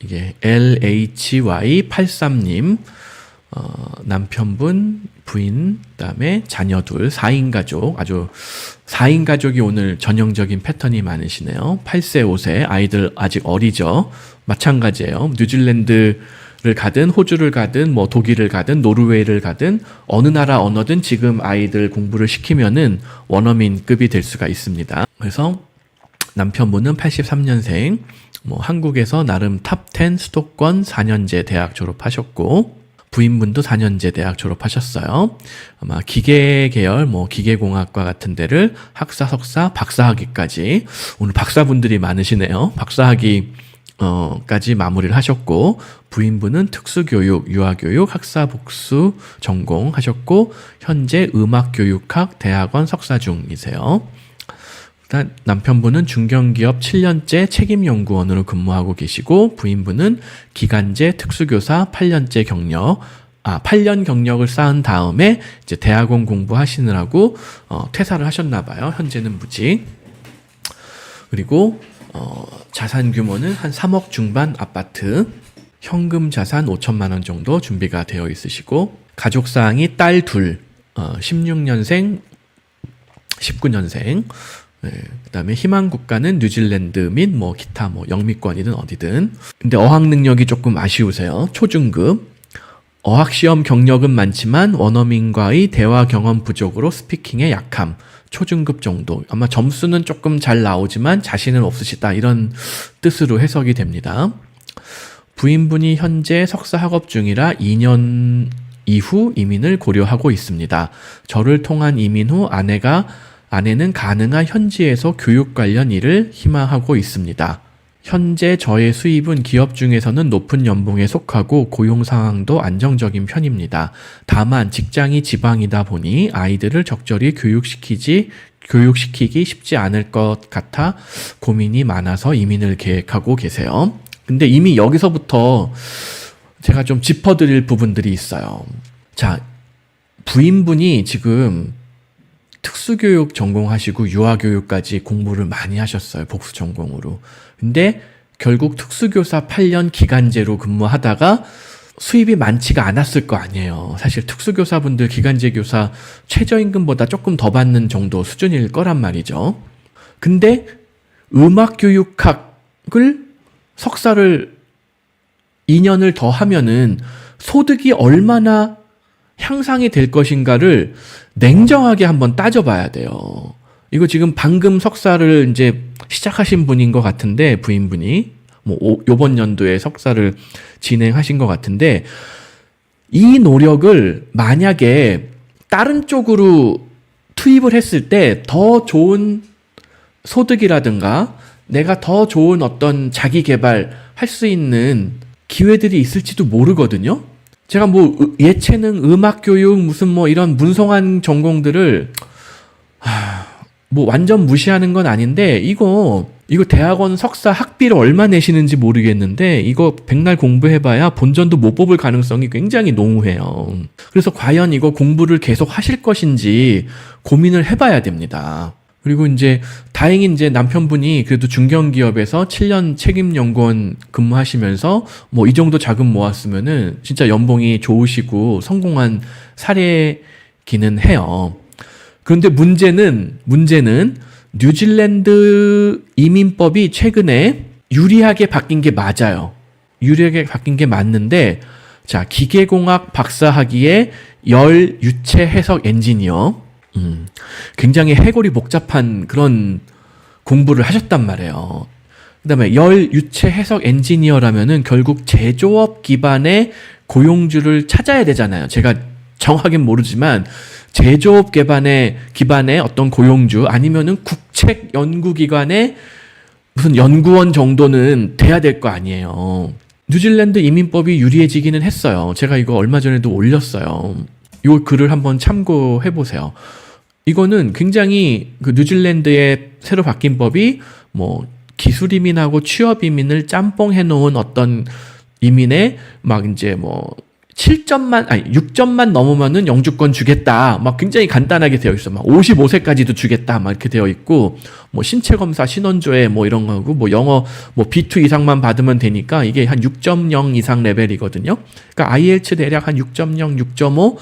이게 LHY83님, 남편분, 부인, 그다음에 자녀 둘, 4인 가족, 아주 4인 가족이 오늘 전형적인 패턴이 많으시네요. 8세, 5세, 아이들 아직 어리죠. 마찬가지예요. 뉴질랜드를 가든 호주를 가든 뭐 독일을 가든 노르웨이를 가든 어느 나라 언어든 지금 아이들 공부를 시키면은 원어민급이 될 수가 있습니다. 그래서 남편분은 83년생, 뭐 한국에서 나름 탑10 수도권 4년제 대학 졸업하셨고, 부인분도 4년제 대학 졸업하셨어요. 아마 기계 계열, 뭐 기계공학과 같은 데를 학사, 석사, 박사학위까지, 오늘 박사분들이 많으시네요. 박사학위 까지 마무리를 하셨고, 부인분은 특수교육, 유아교육, 학사 복수 전공하셨고, 현재 음악교육학 대학원 석사 중이세요. 남편분은 중견기업 7년째 책임연구원으로 근무하고 계시고, 부인분은 기간제 특수교사 8년째 경력, 8년 경력을 쌓은 다음에 이제 대학원 공부하시느라고 퇴사를 하셨나 봐요. 현재는 무직. 그리고 자산 규모는 한 3억 중반 아파트, 현금 자산 5천만 원 정도 준비가 되어 있으시고, 가족 사항이 딸 둘, 16년생, 19년생, 그다음에 희망 국가는 뉴질랜드 및 뭐 기타 뭐 영미권이든 어디든. 근데 어학 능력이 조금 아쉬우세요. 초중급. 어학 시험 경력은 많지만 원어민과의 대화 경험 부족으로 스피킹에 약함. 초중급 정도. 아마 점수는 조금 잘 나오지만 자신은 없으시다, 이런 뜻으로 해석이 됩니다. 부인분이 현재 석사 학업 중이라 2년 이후 이민을 고려하고 있습니다. 저를 통한 이민 후 아내는 가능한 현지에서 교육 관련 일을 희망하고 있습니다. 현재 저의 수입은 기업 중에서는 높은 연봉에 속하고 고용 상황도 안정적인 편입니다. 다만 직장이 지방이다 보니 아이들을 적절히 교육시키기 쉽지 않을 것 같아 고민이 많아서 이민을 계획하고 계세요. 근데 이미 여기서부터 제가 좀 짚어드릴 부분들이 있어요. 자, 부인분이 지금 특수교육 전공하시고 유아교육까지 공부를 많이 하셨어요. 복수 전공으로. 근데 결국 특수교사 8년 기간제로 근무하다가 수입이 많지가 않았을 거 아니에요. 사실 특수교사분들 기간제 교사 최저임금보다 조금 더 받는 정도 수준일 거란 말이죠. 근데 음악교육학을 석사를 2년을 더 하면은 소득이 얼마나 향상이 될 것인가를 냉정하게 한번 따져봐야 돼요. 이거 지금 방금 석사를 이제 시작하신 분인 것 같은데, 부인분이 뭐 요번 연도에 석사를 진행하신 것 같은데, 이 노력을 만약에 다른 쪽으로 투입을 했을 때 더 좋은 소득이라든가 내가 더 좋은 어떤 자기 개발 할 수 있는 기회들이 있을지도 모르거든요. 제가 뭐 예체능, 음악교육, 무슨 뭐 이런 문성한 전공들을 뭐 완전 무시하는 건 아닌데, 이거 대학원 석사 학비를 얼마 내시는지 모르겠는데 이거 백날 공부해봐야 본전도 못 뽑을 가능성이 굉장히 농후해요. 그래서 과연 이거 공부를 계속 하실 것인지 고민을 해봐야 됩니다. 그리고 이제 다행히 이제 남편분이 그래도 중견기업에서 7년 책임연구원 근무하시면서 뭐 이 정도 자금 모았으면은 진짜 연봉이 좋으시고 성공한 사례기는 해요. 그런데 문제는 뉴질랜드 이민법이 최근에 유리하게 바뀐 게 맞아요. 유리하게 바뀐 게 맞는데, 자, 기계공학 박사학위에 열 유체 해석 엔지니어, 굉장히 해골이 복잡한 그런 공부를 하셨단 말이에요. 그 다음에 열 유체 해석 엔지니어라면은 결국 제조업 기반의 고용주를 찾아야 되잖아요. 제가 정확하긴 모르지만 제조업 기반의 어떤 고용주, 아니면은 국책 연구기관의 무슨 연구원 정도는 돼야 될 거 아니에요. 뉴질랜드 이민법이 유리해지기는 했어요. 제가 이거 얼마 전에도 올렸어요. 이 글을 한번 참고해 보세요. 이거는 굉장히 그 뉴질랜드의 새로 바뀐 법이 뭐 기술 이민하고 취업 이민을 짬뽕 해놓은 어떤 이민의 막 이제 뭐 6점만 넘으면은 영주권 주겠다. 막 굉장히 간단하게 되어 있어. 막 55세까지도 주겠다. 막 이렇게 되어 있고, 뭐 신체 검사, 신원조회 뭐 이런 거고, 뭐 영어 뭐 B2 이상만 받으면 되니까 이게 한 6.0 이상 레벨이거든요. 그러니까 IELTS 대략 한 6.0, 6.5.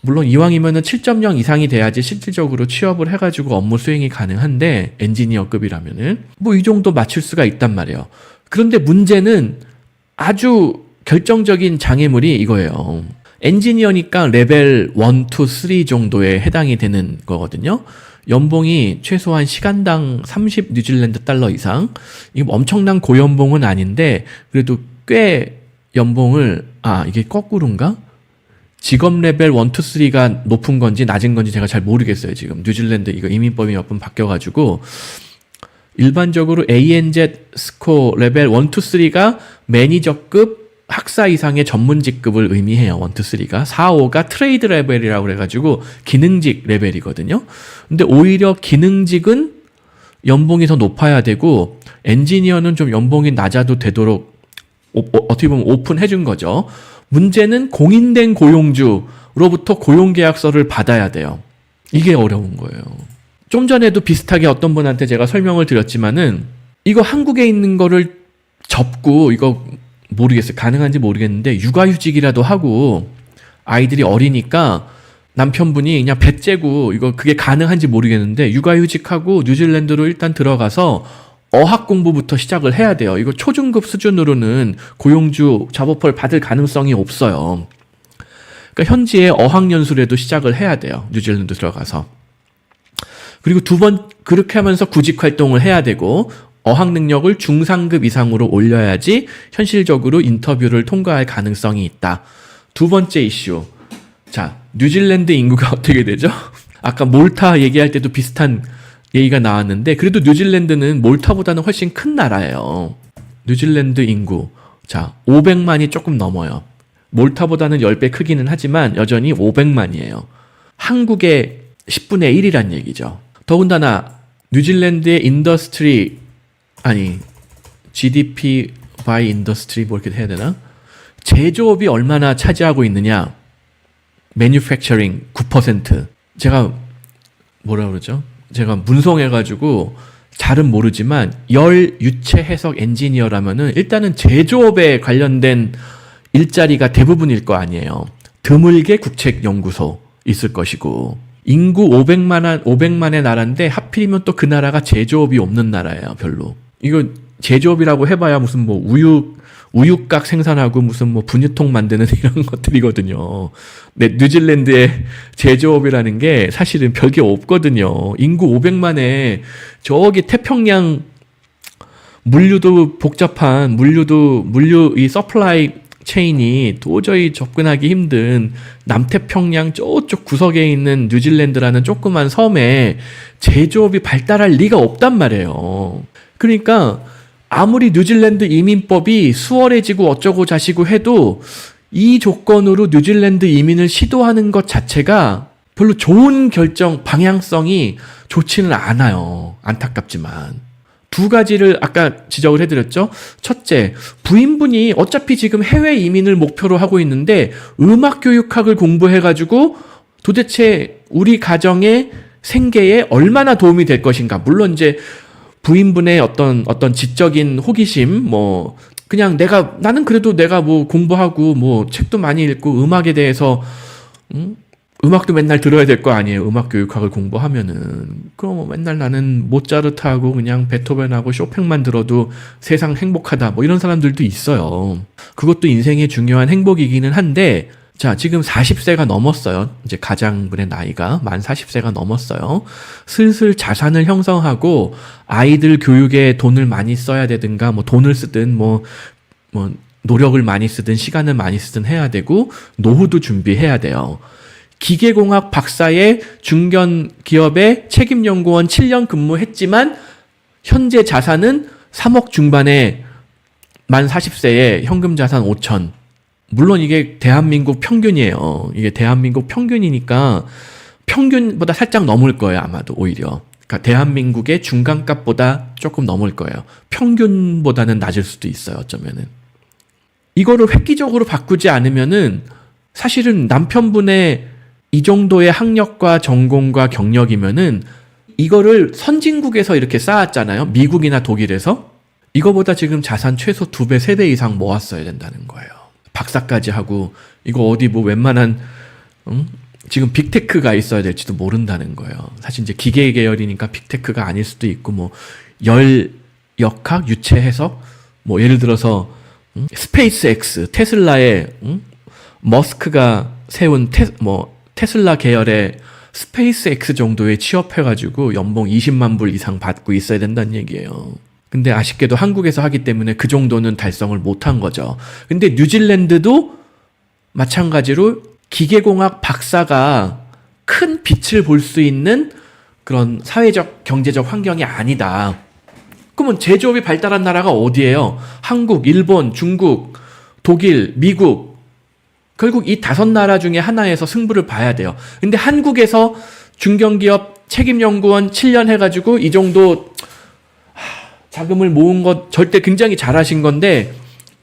물론 이왕이면은 7.0 이상이 돼야지 실질적으로 취업을 해가지고 업무 수행이 가능한데, 엔지니어급이라면은 뭐 이 정도 맞출 수가 있단 말이에요. 그런데 문제는 아주 결정적인 장애물이 이거예요. 엔지니어니까 레벨 1, 2, 3 정도에 해당이 되는 거거든요. 연봉이 최소한 시간당 30 뉴질랜드 달러 이상. 이게 뭐 엄청난 고연봉은 아닌데 그래도 꽤 연봉을 이게 거꾸로인가? 직업 레벨 1, 2, 3가 높은 건지 낮은 건지 제가 잘 모르겠어요. 지금 뉴질랜드 이거 이민법이 몇 번 바뀌어가지고 일반적으로 ANZ 스코어 레벨 1, 2, 3가 매니저급 학사 이상의 전문직급을 의미해요. 1, 2, 3가. 4, 5가 트레이드 레벨이라고 그래가지고 기능직 레벨이거든요. 근데 오히려 기능직은 연봉이 더 높아야 되고 엔지니어는 좀 연봉이 낮아도 되도록 어떻게 보면 오픈해준 거죠. 문제는 공인된 고용주로부터 고용계약서를 받아야 돼요. 이게 어려운 거예요. 좀 전에도 비슷하게 어떤 분한테 제가 설명을 드렸지만은 이거 한국에 있는 거를 접고 이거 모르겠어요. 가능한지 모르겠는데 육아휴직이라도 하고 아이들이 어리니까 남편분이 그냥 배 째고 이거 그게 가능한지 모르겠는데 육아휴직하고 뉴질랜드로 일단 들어가서 어학 공부부터 시작을 해야 돼요. 이거 초중급 수준으로는 고용주 잡오퍼를 받을 가능성이 없어요. 그러니까 현지에 어학연수라도 시작을 해야 돼요. 뉴질랜드 들어가서. 그리고 그렇게 하면서 구직 활동을 해야 되고 어학 능력을 중상급 이상으로 올려야지 현실적으로 인터뷰를 통과할 가능성이 있다. 두 번째 이슈. 자, 뉴질랜드 인구가 어떻게 되죠? 아까 몰타 얘기할 때도 비슷한 얘기가 나왔는데 그래도 뉴질랜드는 몰타보다는 훨씬 큰 나라예요. 뉴질랜드 인구. 자, 500만이 조금 넘어요. 몰타보다는 10배 크기는 하지만 여전히 500만이에요. 한국의 10분의 1이란 얘기죠. 더군다나 뉴질랜드의 GDP by industry 뭐 이렇게 해야 되나? 제조업이 얼마나 차지하고 있느냐? Manufacturing 9%. 제가 뭐라 그러죠? 제가 문송해가지고 잘은 모르지만 유체 해석 엔지니어라면은 일단은 제조업에 관련된 일자리가 대부분일 거 아니에요. 드물게 국책연구소 있을 것이고 인구 500만의 나라인데 하필이면 또 그 나라가 제조업이 없는 나라예요. 별로. 이거 제조업이라고 해봐야 무슨 뭐 우육각 생산하고 무슨 뭐 분유통 만드는 이런 것들이거든요. 네, 뉴질랜드의 제조업이라는 게 사실은 별게 없거든요. 인구 500만에 저기 태평양 물류도 복잡한 물류 이 서플라이 체인이 도저히 접근하기 힘든 남태평양 저쪽 구석에 있는 뉴질랜드라는 조그만 섬에 제조업이 발달할 리가 없단 말이에요. 그러니까 아무리 뉴질랜드 이민법이 수월해지고 어쩌고 자시고 해도 이 조건으로 뉴질랜드 이민을 시도하는 것 자체가 별로 좋은 방향성이 좋지는 않아요. 안타깝지만. 두 가지를 아까 지적을 해드렸죠. 첫째, 부인분이 어차피 지금 해외 이민을 목표로 하고 있는데 음악교육학을 공부해가지고 도대체 우리 가정의 생계에 얼마나 도움이 될 것인가. 물론 이제 부인분의 어떤 지적인 호기심, 그냥 나는 그래도 내가 뭐 공부하고 뭐 책도 많이 읽고 음악에 대해서, 음악도 맨날 들어야 될 거 아니에요. 음악 교육학을 공부하면은. 그럼 맨날 나는 모차르트하고 그냥 베토벤하고 쇼팽만 들어도 세상 행복하다. 뭐 이런 사람들도 있어요. 그것도 인생의 중요한 행복이기는 한데, 자, 지금 40세가 넘었어요. 이제 가장분의 나이가 만 40세가 넘었어요. 슬슬 자산을 형성하고 아이들 교육에 돈을 많이 써야 되든가, 뭐 돈을 쓰든 노력을 많이 쓰든 시간을 많이 쓰든 해야 되고, 노후도 준비해야 돼요. 기계공학 박사의 중견 기업에 책임연구원 7년 근무했지만 현재 자산은 3억 중반에 만 40세에 현금 자산 5천. 물론 이게 대한민국 평균이에요. 이게 대한민국 평균이니까 평균보다 살짝 넘을 거예요. 아마도 오히려. 그러니까 대한민국의 중간값보다 조금 넘을 거예요. 평균보다는 낮을 수도 있어요. 어쩌면은. 이거를 획기적으로 바꾸지 않으면은 사실은 남편분의 이 정도의 학력과 전공과 경력이면은 이거를 선진국에서 이렇게 쌓았잖아요. 미국이나 독일에서. 이거보다 지금 자산 최소 2배, 3배 이상 모았어야 된다는 거예요. 박사까지 하고 이거 어디 뭐 웬만한 지금 빅테크가 있어야 될지도 모른다는 거예요. 사실 이제 기계 계열이니까 빅테크가 아닐 수도 있고 뭐 열역학, 유체 해석 뭐 예를 들어서 스페이스 X 테슬라의 머스크가 세운 테슬라 계열의 스페이스 X 정도에 취업해가지고 연봉 20만 불 이상 받고 있어야 된다는 얘기예요. 근데 아쉽게도 한국에서 하기 때문에 그 정도는 달성을 못한 거죠. 근데 뉴질랜드도 마찬가지로 기계공학 박사가 큰 빛을 볼 수 있는 그런 사회적, 경제적 환경이 아니다. 그러면 제조업이 발달한 나라가 어디예요? 한국, 일본, 중국, 독일, 미국. 결국 이 5나라 중에 하나에서 승부를 봐야 돼요. 근데 한국에서 중견기업 책임연구원 7년 해가지고 이 정도 자금을 모은 것 절대 굉장히 잘하신 건데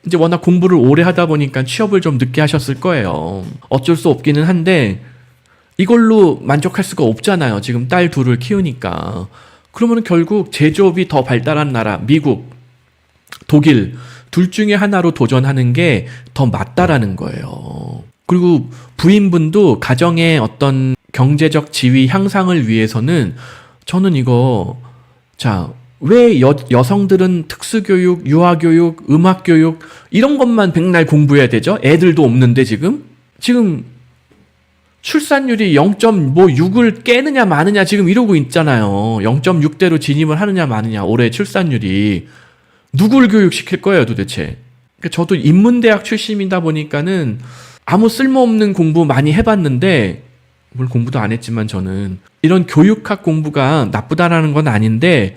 이제 워낙 공부를 오래 하다 보니까 취업을 좀 늦게 하셨을 거예요. 어쩔 수 없기는 한데 이걸로 만족할 수가 없잖아요. 지금 딸 둘을 키우니까. 그러면 결국 제조업이 더 발달한 나라, 미국, 독일 둘 중에 하나로 도전하는 게 더 맞다라는 거예요. 그리고 부인분도 가정의 어떤 경제적 지위 향상을 위해서는 저는 이거 왜 여성들은 특수교육, 유아교육, 음악교육 이런 것만 백날 공부해야 되죠? 애들도 없는데 지금 출산율이 0.6을 깨느냐 마느냐 지금 이러고 있잖아요. 0.6대로 진입을 하느냐 마느냐 올해 출산율이. 누굴 교육시킬 거예요 도대체? 저도 인문대학 출신이다 보니까는 아무 쓸모없는 공부 많이 해봤는데 물론 공부도 안 했지만 저는 이런 교육학 공부가 나쁘다라는 건 아닌데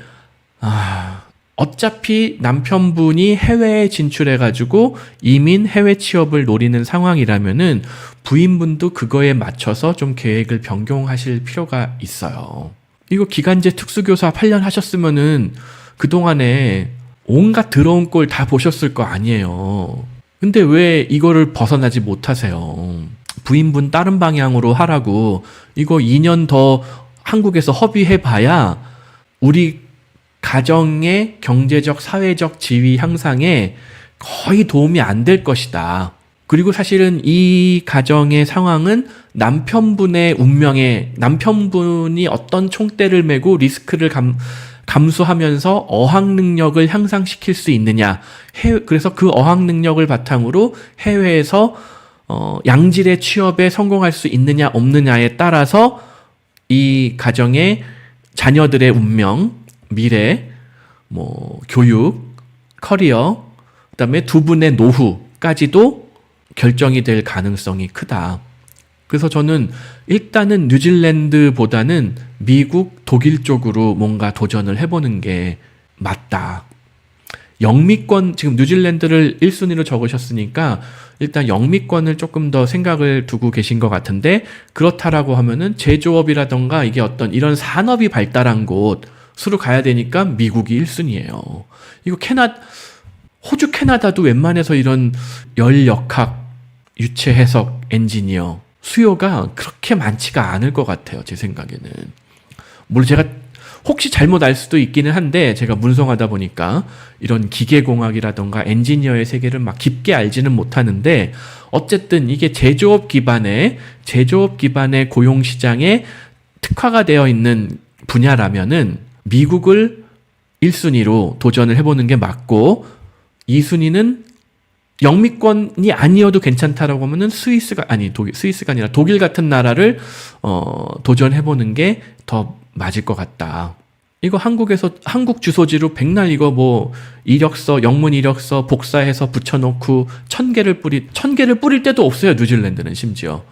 어차피 남편분이 해외에 진출해가지고 이민 해외 취업을 노리는 상황이라면은 부인분도 그거에 맞춰서 좀 계획을 변경하실 필요가 있어요. 이거 기간제 특수교사 8년 하셨으면은 그동안에 온갖 더러운 꼴 다 보셨을 거 아니에요. 근데 왜 이거를 벗어나지 못하세요? 부인분 다른 방향으로 하라고 이거 2년 더 한국에서 허비해봐야 우리 가정의 경제적, 사회적 지위 향상에 거의 도움이 안 될 것이다. 그리고 사실은 이 가정의 상황은 남편분의 운명에 남편분이 어떤 총대를 메고 리스크를 감수하면서 어학 능력을 향상시킬 수 있느냐. 그래서 그 어학 능력을 바탕으로 해외에서 양질의 취업에 성공할 수 있느냐 없느냐에 따라서 이 가정의 자녀들의 운명, 미래, 교육, 커리어, 그다음에 두 분의 노후까지도 결정이 될 가능성이 크다. 그래서 저는 일단은 뉴질랜드보다는 미국, 독일 쪽으로 뭔가 도전을 해보는 게 맞다. 영미권, 지금 뉴질랜드를 1순위로 적으셨으니까 일단 영미권을 조금 더 생각을 두고 계신 것 같은데 그렇다라고 하면은 제조업이라던가 이게 어떤 이런 산업이 발달한 곳으로 가야 되니까 미국이 1순위예요. 이거 호주, 캐나다도 웬만해서 이런 열역학, 유체 해석, 엔지니어 수요가 그렇게 많지가 않을 것 같아요. 제 생각에는. 물론 제가 혹시 잘못 알 수도 있기는 한데 제가 문성하다 보니까 이런 기계공학이라던가 엔지니어의 세계를 막 깊게 알지는 못하는데 어쨌든 이게 제조업 기반의 고용시장에 특화가 되어 있는 분야라면은 미국을 1순위로 도전을 해보는 게 맞고 2순위는 영미권이 아니어도 괜찮다라고 하면은 스위스가 아니라 독일 같은 나라를 도전해보는 게 더 맞을 것 같다. 이거 한국 주소지로 백날 이거 이력서, 영문 이력서 복사해서 붙여놓고 1000개를 뿌릴 때도 없어요. 뉴질랜드는 심지어.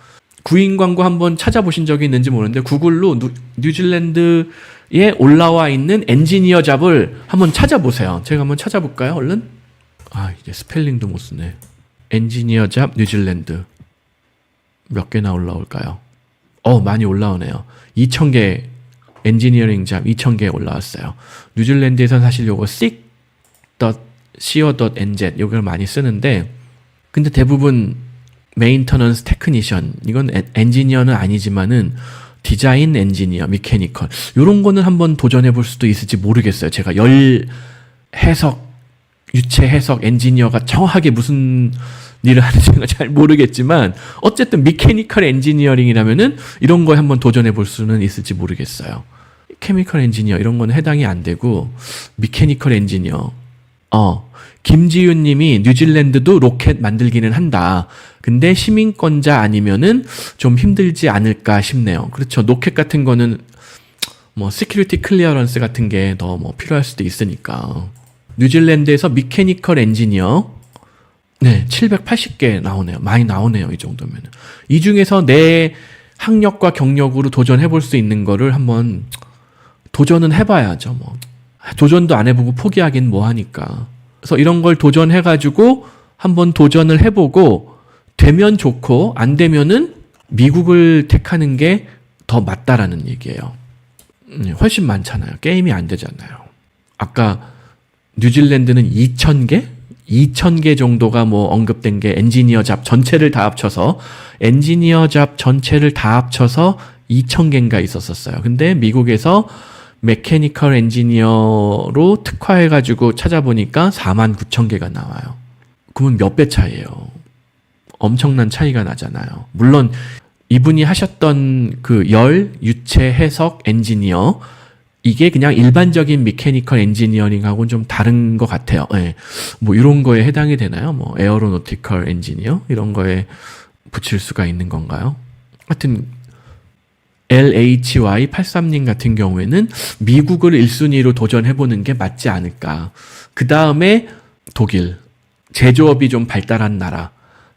구인 광고 한번 찾아보신 적이 있는지 모르는데 구글로 뉴질랜드에 올라와 있는 엔지니어 잡을 한번 찾아보세요. 제가 한번 찾아볼까요? 얼른? 이제 스펠링도 못 쓰네. 엔지니어 잡 뉴질랜드. 몇 개나 올라올까요? 많이 올라오네요. 2000개 엔지니어링 잡 2000개 올라왔어요. 뉴질랜드에서는 사실 요거 sick.co.nz 요걸 많이 쓰는데 근데 대부분 메인터넌스 테크니션, 이건 엔지니어는 아니지만은 디자인 엔지니어, 미케니컬, 이런 거는 한번 도전해 볼 수도 있을지 모르겠어요. 제가 열 해석, 유체 해석 엔지니어가 정확하게 무슨 일을 하는지가 잘 모르겠지만 어쨌든 미케니컬 엔지니어링이라면은 이런 거에 한번 도전해 볼 수는 있을지 모르겠어요. 케미컬 엔지니어 이런 거는 해당이 안 되고 미케니컬 엔지니어. 김지윤 님이 뉴질랜드도 로켓 만들기는 한다. 근데 시민권자 아니면은 좀 힘들지 않을까 싶네요. 그렇죠. 로켓 같은 거는 뭐 시큐리티 클리어런스 같은 게 더 뭐 필요할 수도 있으니까. 뉴질랜드에서 미케니컬 엔지니어, 네, 780개 나오네요. 많이 나오네요. 이 정도면. 이 중에서 내 학력과 경력으로 도전해 볼 수 있는 거를 한번 도전은 해봐야죠. 뭐 도전도 안 해보고 포기하긴 뭐 하니까. 그래서 이런 걸 도전해가지고 한번 도전을 해보고 되면 좋고 안 되면은 미국을 택하는 게 더 맞다라는 얘기예요. 훨씬 많잖아요. 게임이 안 되잖아요. 아까 뉴질랜드는 2,000개? 2,000개 정도가 뭐 언급된 게 엔지니어 잡 전체를 다 합쳐서 2,000개인가 있었었어요. 근데 미국에서 메케니컬 엔지니어로 특화해가지고 찾아보니까 49,000개가 나와요. 그러면 몇 배 차이예요. 엄청난 차이가 나잖아요. 물론 이분이 하셨던 그 열, 유체, 해석, 엔지니어, 이게 그냥 일반적인 메케니컬 엔지니어링하고는 좀 다른 것 같아요. 네. 뭐 이런 거에 해당이 되나요? 뭐 에어로노티컬 엔지니어 이런 거에 붙일 수가 있는 건가요? 하여튼 LHY83님 같은 경우에는 미국을 1순위로 도전해보는 게 맞지 않을까. 그 다음에 독일, 제조업이 좀 발달한 나라.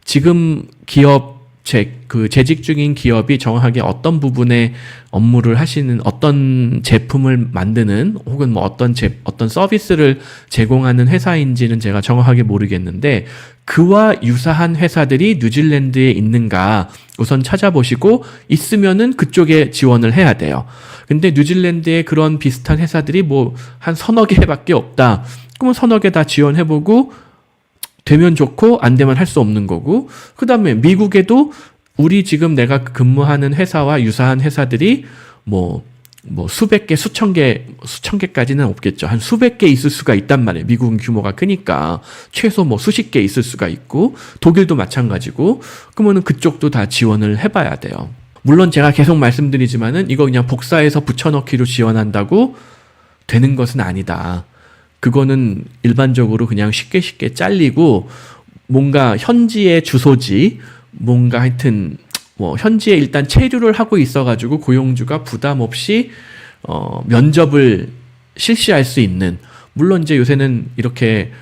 지금 기업 재직 중인 기업이 정확하게 어떤 부분에 업무를 하시는, 어떤 제품을 만드는 혹은 뭐 어떤 서비스를 제공하는 회사인지는 제가 정확하게 모르겠는데 그와 유사한 회사들이 뉴질랜드에 있는가 우선 찾아보시고 있으면은 그쪽에 지원을 해야 돼요. 근데 뉴질랜드에 그런 비슷한 회사들이 뭐 한 서너 개밖에 없다. 그러면 서너 개 다 지원해보고 되면 좋고 안 되면 할 수 없는 거고, 그 다음에 미국에도 우리 지금 내가 근무하는 회사와 유사한 회사들이 뭐 수백 개, 수천 개까지는 없겠죠. 한 수백 개 있을 수가 있단 말이에요. 미국은 규모가 크니까 최소 뭐 수십 개 있을 수가 있고, 독일도 마찬가지고, 그러면은 그쪽도 다 지원을 해봐야 돼요. 물론 제가 계속 말씀드리지만은 이거 그냥 복사해서 붙여넣기로 지원한다고 되는 것은 아니다. 그거는 일반적으로 그냥 쉽게 잘리고 뭔가 현지의 주소지, 뭔가 하여튼 뭐 현지에 일단 체류를 하고 있어가지고 고용주가 부담 없이 면접을 실시할 수 있는, 물론 이제 요새는 이렇게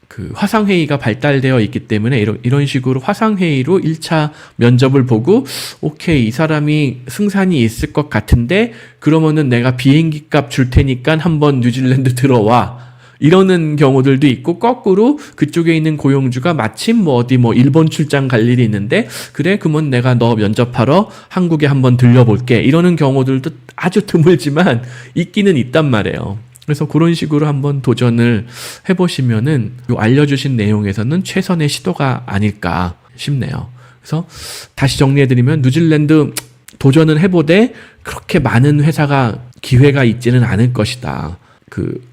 그 화상회의가 발달되어 있기 때문에 이런 식으로 화상회의로 1차 면접을 보고 오케이, 이 사람이 승산이 있을 것 같은데 그러면은 내가 비행기 값 줄 테니까 한번 뉴질랜드 들어와, 이러는 경우들도 있고, 거꾸로 그쪽에 있는 고용주가 마침 뭐 어디 뭐 일본 출장 갈 일이 있는데 그래, 그러면 내가 너 면접하러 한국에 한번 들려볼게, 이러는 경우들도 아주 드물지만 있기는 있단 말이에요. 그래서 그런 식으로 한번 도전을 해보시면은 요 알려주신 내용에서는 최선의 시도가 아닐까 싶네요. 그래서 다시 정리해드리면 뉴질랜드 도전을 해보되 그렇게 많은 회사가 기회가 있지는 않을 것이다. 그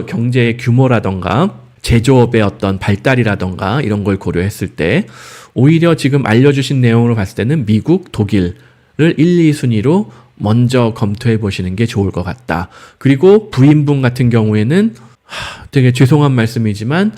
경제의 규모라던가 제조업의 어떤 발달이라던가 이런 걸 고려했을 때 오히려 지금 알려주신 내용으로 봤을 때는 미국, 독일을 1, 2순위로 먼저 검토해 보시는 게 좋을 것 같다. 그리고 부인분 같은 경우에는 되게 죄송한 말씀이지만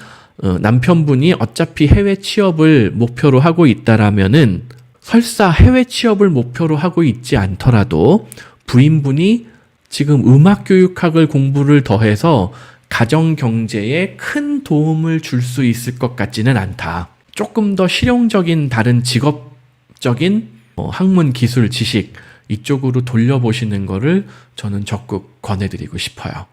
남편분이 어차피 해외 취업을 목표로 하고 있다라면은, 설사 해외 취업을 목표로 하고 있지 않더라도 부인분이 지금 음악교육학을 공부를 더해서 가정 경제에 큰 도움을 줄 수 있을 것 같지는 않다. 조금 더 실용적인 다른 직업적인 학문, 기술, 지식 이쪽으로 돌려보시는 거를 저는 적극 권해드리고 싶어요.